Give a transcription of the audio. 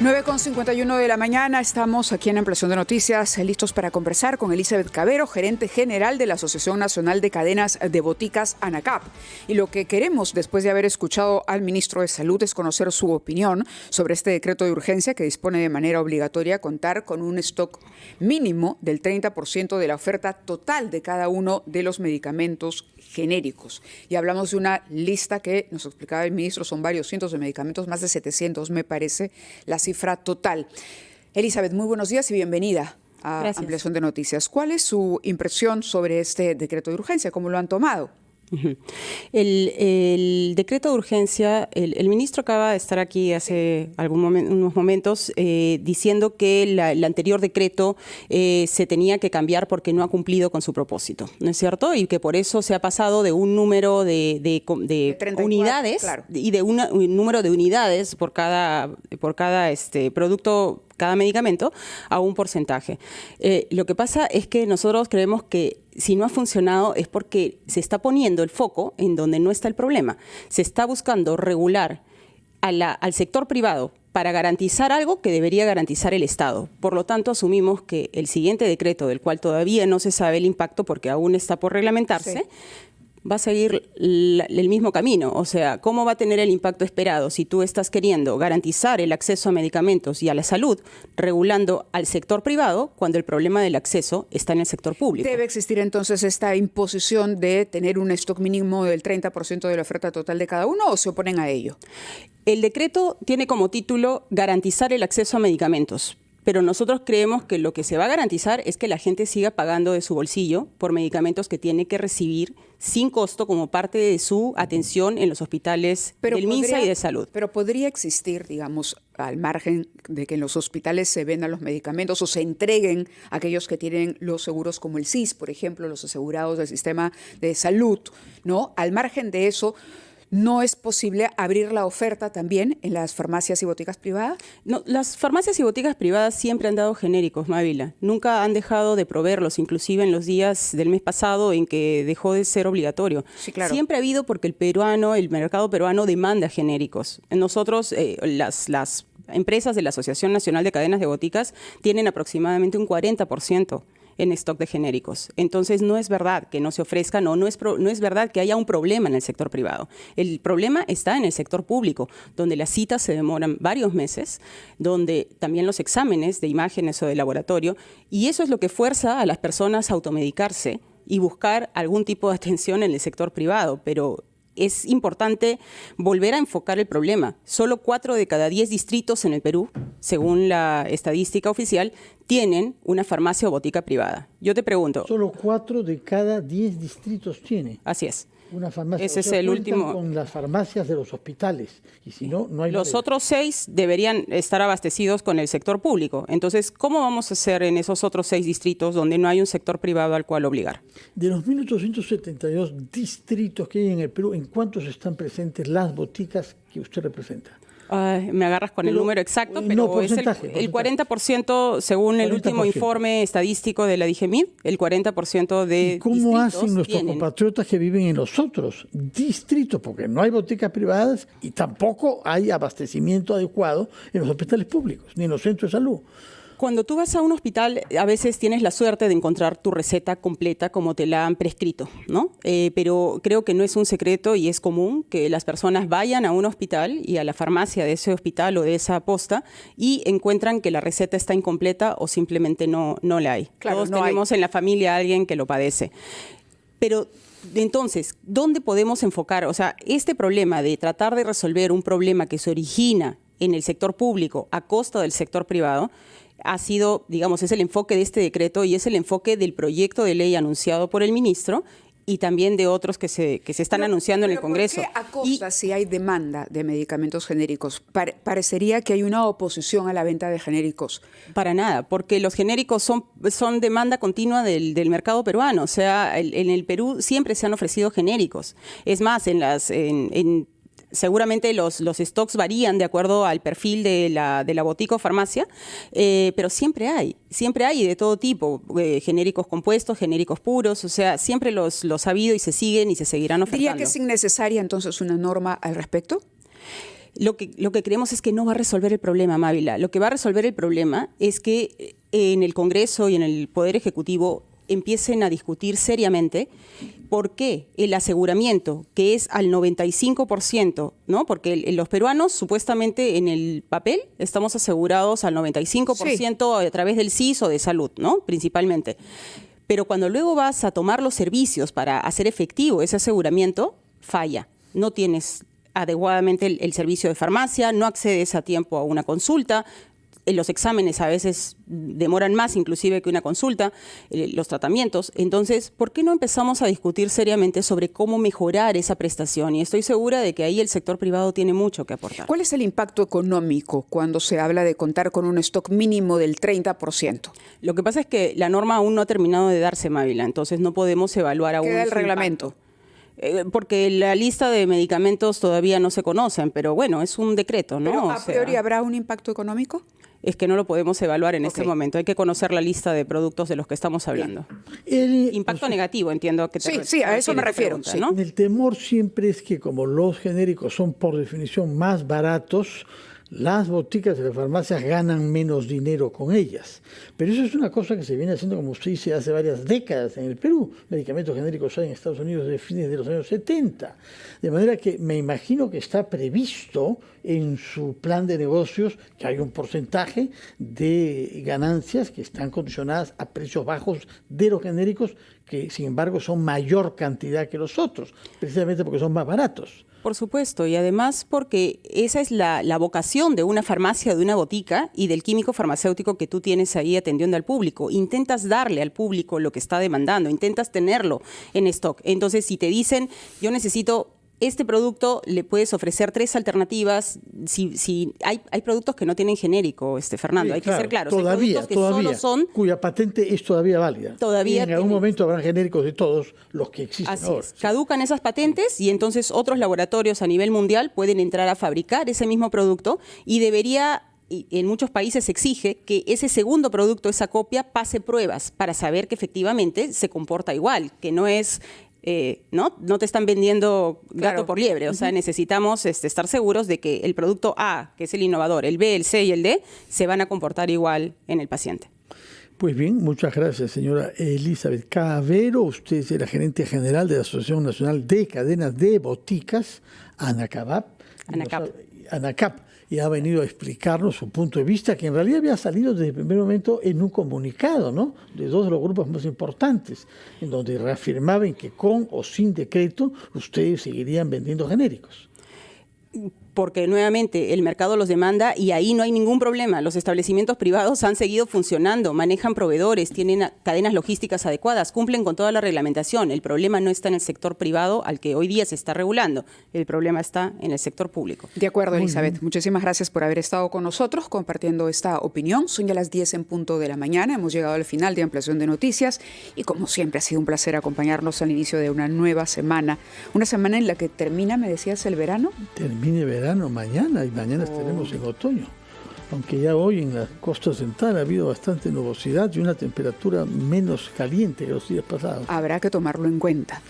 9:51 de la mañana, estamos aquí en Ampliación de Noticias, listos para conversar con Elizabeth Cavero, gerente general de la Asociación Nacional de Cadenas de Boticas, ANACAP. Y lo que queremos, después de haber escuchado al ministro de Salud, es conocer su opinión sobre este decreto de urgencia que dispone de manera obligatoria contar con un stock mínimo del 30% de la oferta total de cada uno de los medicamentos genéricos. Y hablamos de una lista que nos explicaba el ministro, son varios cientos de medicamentos, más de 700 me parece la cifra total. Elizabeth, muy buenos días y bienvenida a Gracias. Ampliación de Noticias. ¿Cuál es su impresión sobre este decreto de urgencia? ¿Cómo lo han tomado? El decreto de urgencia, el ministro acaba de estar aquí hace unos momentos diciendo que el anterior decreto se tenía que cambiar porque no ha cumplido con su propósito, ¿no es cierto? Y que por eso se ha pasado de un número de 34, unidades, claro, y de un número de unidades por cada producto, cada medicamento, a un porcentaje. Lo que pasa es que nosotros creemos que si no ha funcionado es porque se está poniendo el foco en donde no está el problema. Se está buscando regular al sector privado para garantizar algo que debería garantizar el Estado. Por lo tanto, asumimos que el siguiente decreto, del cual todavía no se sabe el impacto porque aún está por reglamentarse, sí, va a seguir el mismo camino. O sea, ¿cómo va a tener el impacto esperado si tú estás queriendo garantizar el acceso a medicamentos y a la salud, regulando al sector privado, cuando el problema del acceso está en el sector público? ¿Debe existir entonces esta imposición de tener un stock mínimo del 30% de la oferta total de cada uno o se oponen a ello? El decreto tiene como título garantizar el acceso a medicamentos. Pero nosotros creemos que lo que se va a garantizar es que la gente siga pagando de su bolsillo por medicamentos que tiene que recibir sin costo como parte de su atención en los hospitales del MINSA y de salud. Pero podría existir, digamos, al margen de que en los hospitales se vendan los medicamentos o se entreguen a aquellos que tienen los seguros como el SIS, por ejemplo, los asegurados del sistema de salud, ¿no? Al margen de eso, ¿no es posible abrir la oferta también en las farmacias y boticas privadas? No, las farmacias y boticas privadas siempre han dado genéricos, Mávila. Nunca han dejado de proveerlos, inclusive en los días del mes pasado en que dejó de ser obligatorio. Sí, claro. Siempre ha habido porque el mercado peruano demanda genéricos. Nosotros, las empresas de la Asociación Nacional de Cadenas de Boticas tienen aproximadamente un 40% en stock de genéricos. Entonces, no es verdad que no se ofrezcan no es verdad que haya un problema en el sector privado. El problema está en el sector público, donde las citas se demoran varios meses, donde también los exámenes de imágenes o de laboratorio, y eso es lo que fuerza a las personas a automedicarse y buscar algún tipo de atención en el sector privado, pero es importante volver a enfocar el problema. Solo 4 de cada 10 distritos en el Perú, según la estadística oficial, tienen una farmacia o botica privada. Yo te pregunto. Solo 4 de cada 10 distritos tiene. Así es. Una farmacia. Ese es el cuentan último. Con las farmacias de los hospitales. Y si no, no hay Los manera. otros 6 deberían estar abastecidos con el sector público. Entonces, ¿cómo vamos a hacer en esos otros 6 distritos donde no hay un sector privado al cual obligar? De los 1.872 distritos que hay en el Perú, ¿en cuántos están presentes las boticas que usted representa? Me agarras con el Pero, número exacto, no, pero es porcentaje. el 40% según el último 40%. informe estadístico de la DIGEMID, el 40% de ¿Y cómo distritos hacen nuestros tienen. compatriotas que viven en los otros distritos? Porque no hay boticas privadas y tampoco hay abastecimiento adecuado en los hospitales públicos, ni en los centros de salud. Cuando tú vas a un hospital, a veces tienes la suerte de encontrar tu receta completa como te la han prescrito, ¿no? Pero creo que no es un secreto y es común que las personas vayan a un hospital y a la farmacia de ese hospital o de esa posta y encuentran que la receta está incompleta o simplemente no la hay. Claro, Todos no tenemos en la familia a alguien que lo padece. Pero entonces, ¿dónde podemos enfocar? O sea, este problema de tratar de resolver un problema que se origina en el sector público a costa del sector privado ha sido, digamos, es el enfoque de este decreto y es el enfoque del proyecto de ley anunciado por el ministro y también de otros que se están anunciando en el Congreso. ¿Por qué a costa si hay demanda de medicamentos genéricos? Parecería que hay una oposición a la venta de genéricos. Para nada, porque los genéricos son demanda continua del mercado peruano. O sea, en el Perú siempre se han ofrecido genéricos. Es más, seguramente los stocks varían de acuerdo al perfil de la botica o farmacia, pero siempre hay de todo tipo, genéricos compuestos, genéricos puros, o sea, siempre los ha habido y se siguen y se seguirán ofertando. ¿Diría que es innecesaria entonces una norma al respecto? Lo que creemos es que no va a resolver el problema, Mávila. Lo que va a resolver el problema es que en el Congreso y en el Poder Ejecutivo empiecen a discutir seriamente por qué el aseguramiento, que es al 95%, ¿no? Porque los peruanos supuestamente en el papel estamos asegurados al 95% a través del CIS o de salud, ¿no? Principalmente. Pero cuando luego vas a tomar los servicios para hacer efectivo ese aseguramiento, falla. No tienes adecuadamente el servicio de farmacia, no accedes a tiempo a una consulta, los exámenes a veces demoran más inclusive que una consulta, los tratamientos. Entonces, ¿por qué no empezamos a discutir seriamente sobre cómo mejorar esa prestación? Y estoy segura de que ahí el sector privado tiene mucho que aportar. ¿Cuál es el impacto económico cuando se habla de contar con un stock mínimo del 30%? Lo que pasa es que la norma aún no ha terminado de darse, Mávila, entonces no podemos evaluar aún. ¿Queda el reglamento? Porque la lista de medicamentos todavía no se conocen, pero bueno, es un decreto, ¿no? ¿Pero a priori habrá un impacto económico? Es que no lo podemos evaluar en este momento. Hay que conocer la lista de productos de los que estamos hablando. Impacto negativo, entiendo que Sí, a eso me refiero. Pregunta, ¿no? El temor siempre es que como los genéricos son por definición más baratos, las boticas de las farmacias ganan menos dinero con ellas. Pero eso es una cosa que se viene haciendo, como usted dice, hace varias décadas en el Perú. Medicamentos genéricos hay en Estados Unidos de fines de los años 70. De manera que me imagino que está previsto en su plan de negocios que hay un porcentaje de ganancias que están condicionadas a precios bajos de los genéricos, que sin embargo son mayor cantidad que los otros, precisamente porque son más baratos. Por supuesto, y además porque esa es la vocación de una farmacia, de una botica y del químico farmacéutico que tú tienes ahí atendiendo al público. Intentas darle al público lo que está demandando, intentas tenerlo en stock. Entonces, si te dicen, yo necesito este producto, le puedes ofrecer 3 alternativas. Si hay productos que no tienen genérico, Fernando, hay que ser claros. Todavía, hay productos que solo son, cuya patente es todavía válida. Todavía y en algún momento habrán genéricos de todos los que existen así ahora. Es. Caducan esas patentes y entonces otros laboratorios a nivel mundial pueden entrar a fabricar ese mismo producto y debería... Y en muchos países se exige que ese segundo producto, esa copia, pase pruebas para saber que efectivamente se comporta igual, que no es... No te están vendiendo gato por liebre. O sea, necesitamos estar seguros de que el producto A, que es el innovador, el B, el C y el D, se van a comportar igual en el paciente. Pues bien, muchas gracias, señora Elizabeth Cavero. Usted es la gerente general de la Asociación Nacional de Cadenas de Boticas, ANACAP. Y ha venido a explicarnos su punto de vista, que en realidad había salido desde el primer momento en un comunicado, ¿no?, de 2 de los grupos más importantes, en donde reafirmaban que con o sin decreto ustedes seguirían vendiendo genéricos. Porque nuevamente el mercado los demanda y ahí no hay ningún problema. Los establecimientos privados han seguido funcionando, manejan proveedores, tienen cadenas logísticas adecuadas, cumplen con toda la reglamentación. El problema no está en el sector privado al que hoy día se está regulando. El problema está en el sector público. De acuerdo, Elizabeth. Muchísimas gracias por haber estado con nosotros compartiendo esta opinión. Son ya las 10 en punto de la mañana. Hemos llegado al final de Ampliación de Noticias y como siempre ha sido un placer acompañarnos al inicio de una nueva semana. Una semana en la que termina, me decías, el verano. Termine verano mañana y mañana estaremos en otoño, aunque ya hoy en la costa central ha habido bastante nubosidad y una temperatura menos caliente que los días pasados. Habrá que tomarlo en cuenta.